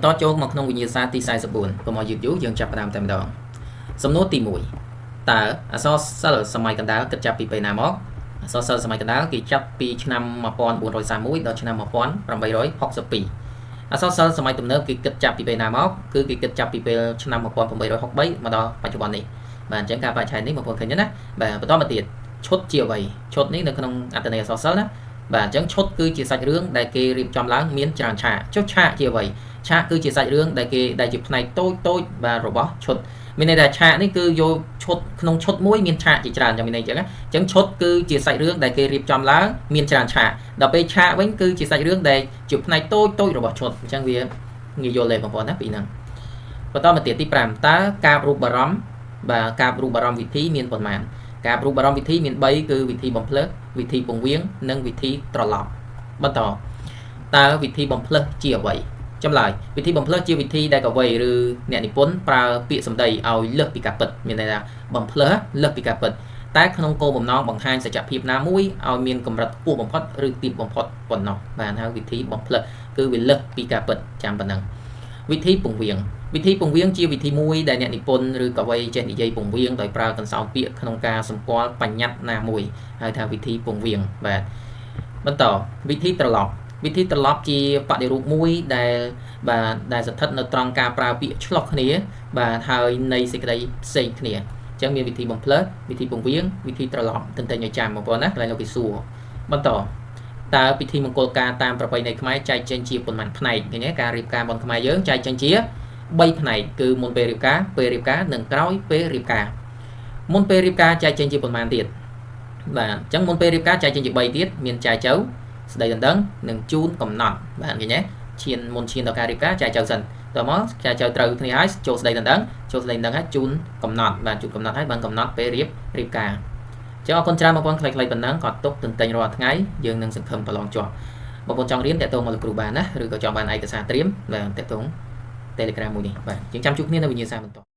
បន្តចូលមកក្នុងវិញ្ញាសាទី44 កុំឲ្យយឺតយូរយើងចាប់ផ្ដើមតែម្ដងសំណួរទី1តើអក្សរសិល្ប៍សម័យកណ្ដាលគិតចាប់ពីពេលណាមកអក្សរសិល្ប៍សម័យកណ្ដាលគេចាប់ពីឆ្នាំ1431ដល់ឆ្នាំ1862អក្សរសិល្ប៍សម័យទំនើបគេគិតចាប់ពីពេលណាមកគឺគេគិតចាប់ពីពេលឆ្នាំ1863មកដល់បច្ចុប្បន្ននេះបាទអញ្ចឹងការបរិច្ឆេទនេះបងប្អូនឃើញទេណាបាទបន្តមកទៀតឈុតជាអ្វីឈុតនេះនៅក្នុងអត្ថន័យអក្សរសិល្ប៍ណាបាទអញ្ចឹងឈុតគឺជាសាច់រឿងដែលគេរៀបចំឡើងមានច្រើនឆាកចុះឆាកជាអ្វីឆាកគឺជាសាច់រឿងដែលជាផ្នែកតូចបាទរបស់ឈុតមានន័យថាឆាកនេះគឺយកឈុតក្នុងឈុតមួយមានឆាកជាច្រើនចាំមានន័យអញ្ចឹងណាអញ្ចឹងឈុតគឺជាសាច់រឿងដែលគេរៀបចំឡើងមានច្រើនឆាកដល់ពេលឆាកវិញគឺជាសាច់រឿងដែលជាផ្នែកតូចរបស់ឈុតអញ្ចឹងវាងាយយល់ទេបងប្អូនណាពីហ្នឹងបន្តមកទៀតទី5តើការរូបអារម្មណ៍បាទការរូបអារម្មណ៍វិធីមានប៉ុន្មានការរូបអារម្មណ៍វិធីមាន3គឺវិធីបំភ្លឺវិធីពង្រៀងនិងវិធីត្រឡប់បន្តតើវិធីបំភ្លឺជាអ្វីចម្លើយវិធីបំភ្លឺជាវិធីដែលកវីឬអ្នកនិពន្ធប្រើពាក្យសម្ដីឲ្យលើសពីការពិតមានន័យថាបំភ្លឺលើសពីការពិតតែក្នុងគោលបំណងបង្ហាញសច្ចភាពណាមួយឲ្យមានកម្រិតខ្ពស់បំផុតឬទាបបំផុតប៉ុណ្ណោះបានហើយវិធីបំភ្លឺគឺវាលើសពីការពិតចាំប៉ុណ្ណឹងវិធីពង្រៀងវិធីពង្រៀងជាវិធីមួយដែលអ្នកនិពន្ធឬកវីចេះនិយាយពង្រៀងដោយប្រើកន្សោមពាក្យក្នុងការសម្គាល់បញ្ញត្តិណាមួយហៅថាវិធីពង្រៀងបាទបន្តវិធីត្រឡប់វិធីត្រឡប់ជាបដិរូបមួយដែលស្ថិតនៅត្រង់ការប្រើពាក្យឆ្លោះគ្នាបាទហើយនៃសេចក្តីផ្សេងគ្នាអញ្ចឹងមានវិធីបំភ្លឺវិធីពង្រៀងវិធីត្រឡប់ទន្ទឹងឲ្យចាំបងប្អូនណាកន្លែងលោកគេសួរបន្តតើពិធីមង្គលការតាមប្រពៃណីខ្មែរចែកចេញជាប៉ុន្មានផ្នែកឃើញទេការរៀបការបុណ្យខ្មែរយើងចែកចេញជា3ផ្នែកគឺមុនពេលរៀបការពេលរៀបការនិងក្រោយពេលរៀបការមុនពេលរៀបការចែកចេញជាប៉ុន្មានទៀតបាទអញ្ចឹងមុនពេលរៀបការចែកចេញជា3ទៀតមានចែកចៅស្ដីដណ្ដឹងនិងជូនកំណត់បាទឃើញទេឈានដល់ការរៀបការចែកចៅសិនតមកចែកចៅត្រូវគ្នាហើយចូលស្ដីដណ្ដឹងហើយជូនកំណត់បាទជូនកំណត់ហើយបានកំណត់ពេលរៀបការចឹងអរគុណច្រើនបងប្អូនខ្លីៗប៉ុណ្ណឹងក៏ទុកទន្ទិញរាល់ថ្ងៃយើងនឹងសង្ឃឹមប្រឡងជាប់បងប្អូនចង់រៀនតាក់ទងមកលោកគ្រូបានណាឬក៏ចង់បានឯកសារត្រៀមបាទតាក់ទង Telegram មួយនេះបាទយើងចាំជួបគ្នានៅវិញ្ញាសាបន្ត